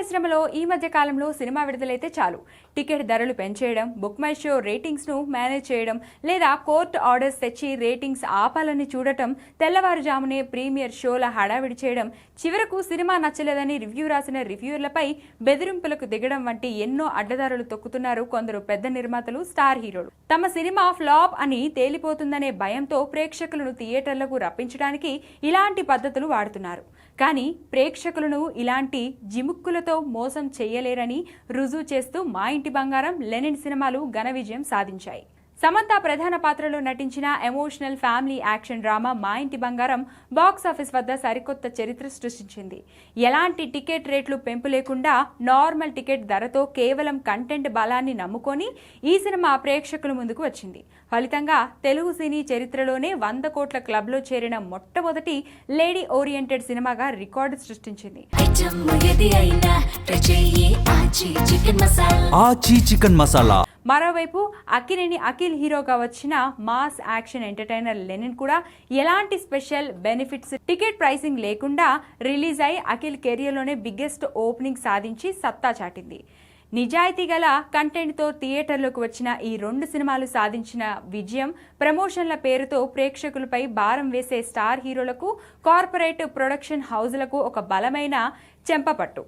పరిశ్రమలో ఈ మధ్య కాలంలో సినిమా విడుదలైతే చాలు టికెట్ ధరలు పెంచేయడం, బుక్ మై షో రేటింగ్స్ ను మేనేజ్ చేయడం, లేదా కోర్టు ఆర్డర్స్ తెచ్చి రేటింగ్స్ ఆపాలని చూడటం, తెల్లవారుజామునే ప్రీమియర్ షోల హడావిడి చేయడం, చివరకు సినిమా నచ్చలేదని రివ్యూ రాసిన రివ్యూర్లపై బెదిరింపులకు దిగడం వంటి ఎన్నో అడ్డదారులు తొక్కుతున్నారు కొందరు పెద్ద నిర్మాతలు, స్టార్ హీరోలు. తమ సినిమా ఫ్లాప్ అని తేలిపోతుందనే భయంతో ప్రేక్షకులను థియేటర్లకు రప్పించడానికి ఇలాంటి పద్ధతులు వాడుతున్నారు. కానీ ప్రేక్షకులను ఇలాంటి జిముక్కులతో మోసం చేయలేరని రుజువు చేస్తూ మా ఇంటి బంగారం, లెనిన్ సినిమాలు ఘన విజయం సాధించాయి. సమంత ప్రధాన పాత్రలో నటించిన ఎమోషనల్ ఫ్యామిలీ యాక్షన్ డ్రామా మా ఇంటి బంగారం బాక్స్ ఆఫీస్ వద్ద సరికొత్త చరిత్ర సృష్టించింది. ఎలాంటి టికెట్ రేట్లు పెంపు లేకుండా నార్మల్ టికెట్ ధరతో కేవలం కంటెంట్ బలాన్ని నమ్ముకొని ఈ సినిమా ప్రేక్షకుల ముందుకు వచ్చింది. ఫలితంగా తెలుగు సినీ చరిత్రలోనే 100 కోట్ల క్లబ్లో చేరిన మొట్టమొదటి లేడీ ఓరియంటెడ్ సినిమాగా రికార్డు సృష్టించింది. మరోవైపు అక్కినేని అఖిల్ హీరోగా వచ్చిన మాస్ యాక్షన్ ఎంటర్టైనర్ లెనిన్ కూడా ఎలాంటి స్పెషల్ బెనిఫిట్స్, టికెట్ ప్రైసింగ్ లేకుండా రిలీజ్ అయి అఖిల్ కెరియర్లోనే బిగ్గెస్ట్ ఓపెనింగ్ సాధించి సత్తా చాటింది. నిజాయితీ గల కంటెంట్తో థియేటర్లోకి వచ్చిన ఈ 2 సినిమాలు సాధించిన విజయం ప్రమోషన్ల పేరుతో ప్రేక్షకులపై భారం వేసే స్టార్ హీరోలకు, కార్పొరేట్ ప్రొడక్షన్ హౌజులకు ఒక బలమైన చెంపపట్టు.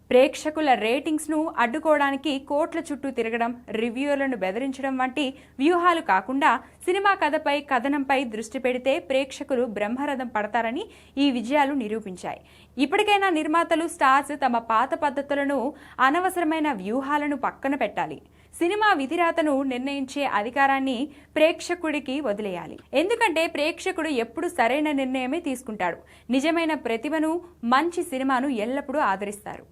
ప్రేక్షకుల రేటింగ్స్ను అడ్డుకోవడానికి కోట్ల చుట్టూ తిరగడం, రివ్యూలను బెదిరించడం వంటి వ్యూహాలు కాకుండా సినిమా కథపై, కథనంపై దృష్టి పెడితే ప్రేక్షకులు బ్రహ్మరథం పడతారని ఈ విజయాలు నిరూపించాయి. ఇప్పటికైనా నిర్మాతలు, స్టార్స్ తమ పాత పద్ధతులను, అనవసరమైన వ్యూహాలను పక్కన పెట్టాలి. సినిమా విధిరాతను నిర్ణయించే అధికారాన్ని ప్రేక్షకుడికి వదిలేయాలి. ఎందుకంటే ప్రేక్షకుడు ఎప్పుడు సరైన నిర్ణయమే తీసుకుంటాడు. నిజమైన ప్రతిభను, మంచి సినిమాను ఎల్లప్పుడూ ఆదరిస్తారు.